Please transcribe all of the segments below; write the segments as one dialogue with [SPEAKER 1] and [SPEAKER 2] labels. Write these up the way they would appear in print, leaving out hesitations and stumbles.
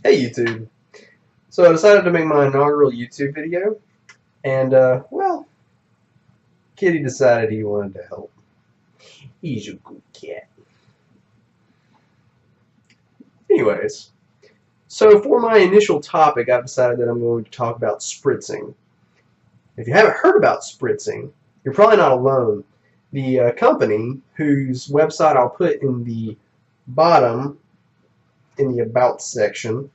[SPEAKER 1] Hey YouTube. So I decided to make my inaugural YouTube video, and well, Kitty decided he wanted to help. He's a good cat. Anyways, so for my initial topic, I've decided that I'm going to talk about spritzing. If you haven't heard about spritzing, you're probably not alone. The company, whose website I'll put in the bottom in the About section,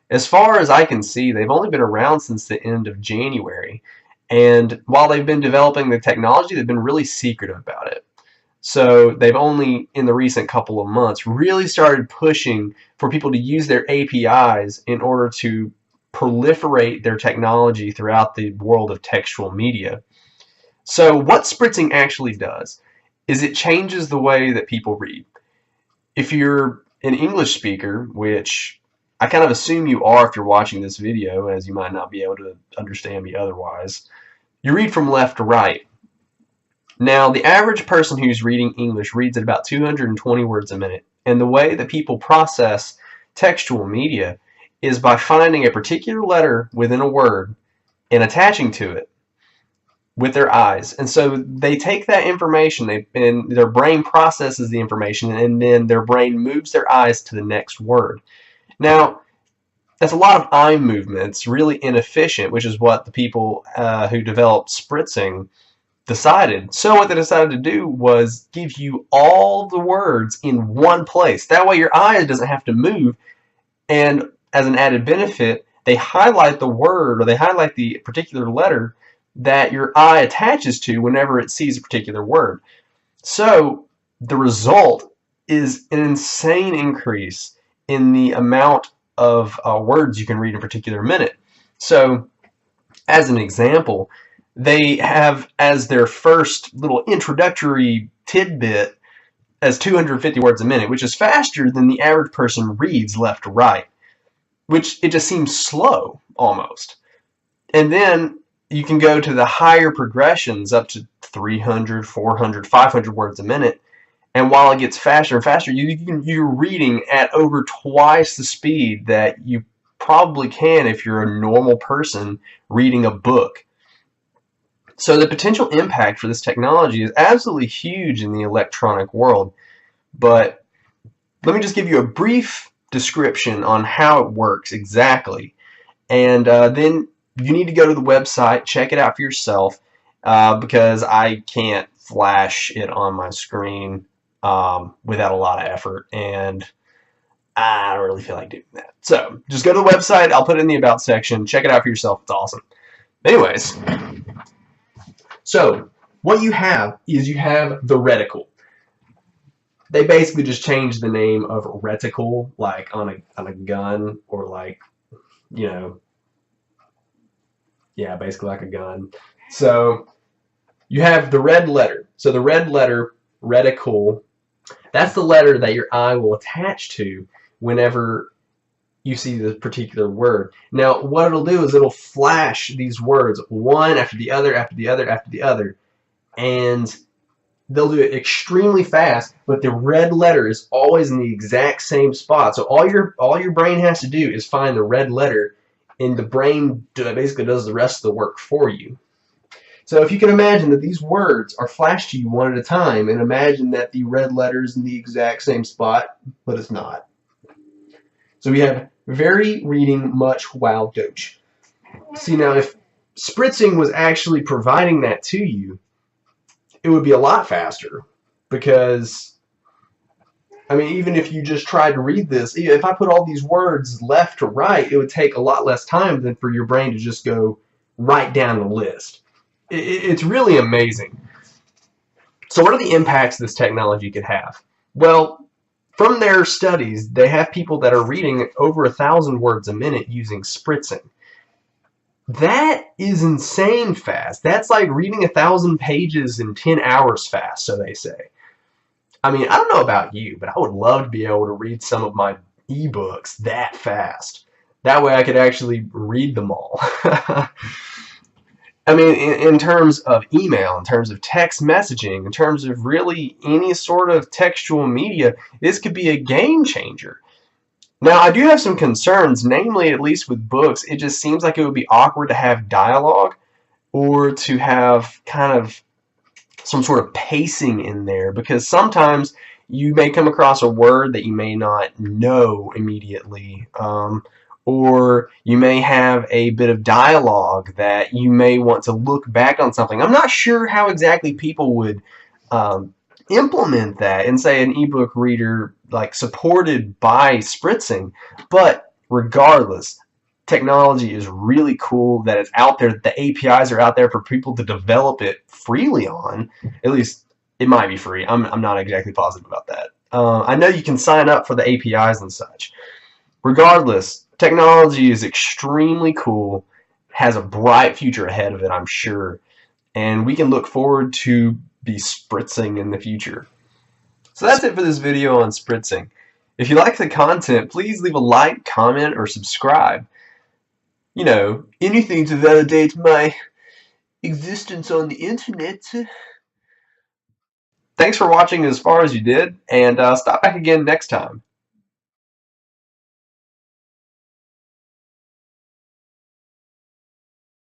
[SPEAKER 1] as far as I can see, they've only been around since the end of January. And while they've been developing the technology, they've been really secretive about it. So they've only, in the recent couple of months, really started pushing for people to use their APIs in order to proliferate their technology throughout the world of textual media. So what spritzing actually does is it changes the way that people read. If you're an English speaker, which I kind of assume you are if you're watching this video, as you might not be able to understand me otherwise, you read from left to right. Now, the average person who's reading English reads at about 220 words a minute, and the way that people process textual media is by finding a particular letter within a word and attaching to it with their eyes. And so they take that information, and their brain processes the information, and then their brain moves their eyes to the next word. Now, that's a lot of eye movement. It's really inefficient, which is what the people who developed spritzing decided. So what they decided to do was give you all the words in one place. That way your eye doesn't have to move, and as an added benefit, they highlight the word, or they highlight the particular letter that your eye attaches to whenever it sees a particular word. So the result is an insane increase in the amount of words you can read in a particular minute. So as an example, they have as their first little introductory tidbit as 250 words a minute, which is faster than the average person reads left to right, which it just seems slow almost. And then you can go to the higher progressions up to 300, 400, 500 words a minute, and while it gets faster and faster, you're reading at over twice the speed that you probably can if you're a normal person reading a book. So the potential impact for this technology is absolutely huge in the electronic world, but let me just give you a brief description on how it works exactly, and then you need to go to the website, check it out for yourself, because I can't flash it on my screen without a lot of effort, and I don't really feel like doing that. So just go to the website, I'll put it in the About section, check it out for yourself, it's awesome. Anyways, so what you have is you have the reticle. They basically just changed the name of reticle, like on a gun, or like, you know, yeah, basically like a gun. So you have the red letter. So the red letter, reticle, that's the letter that your eye will attach to whenever you see the particular word. Now, what it'll do is it'll flash these words one after the other, after the other, after the other, and they'll do it extremely fast, but the red letter is always in the exact same spot. So all your brain has to do is find the red letter, and the brain basically does the rest of the work for you. So if you can imagine that these words are flashed to you one at a time, and imagine that the red letter is in the exact same spot, but it's not. So we have very reading much wow doge. See, now if spritzing was actually providing that to you, it would be a lot faster, because I mean, even if you just tried to read this, if I put all these words left to right, it would take a lot less time than for your brain to just go right down the list. It's really amazing. So what are the impacts this technology could have? Well, from their studies, they have people that are reading over 1,000 words a minute using spritzing. That is insane fast. That's like reading 1,000 pages in 10 hours fast, so they say. I mean, I don't know about you, but I would love to be able to read some of my ebooks that fast. That way I could actually read them all. I mean, in terms of email, in terms of text messaging, in terms of really any sort of textual media, this could be a game changer. Now, I do have some concerns, namely, at least with books, it just seems like it would be awkward to have dialogue or to have kind of some sort of pacing in there, because sometimes you may come across a word that you may not know immediately, or you may have a bit of dialogue that you may want to look back on something. I'm not sure how exactly people would um, implement that in, say, an ebook reader like supported by Spritzing, but regardless, technology is really cool that it's out there. The APIs are out there for people to develop it freely on. At least it might be free. I'm not exactly positive about that. I know you can sign up for the APIs and such. Regardless, technology is extremely cool, has a bright future ahead of it, I'm sure, and we can look forward to be spritzing in the future. So that's it for this video on spritzing. If you like the content, please leave a like, comment, or subscribe. You know, anything to validate my existence on the internet. Thanks for watching as far as you did, and stop back again next time.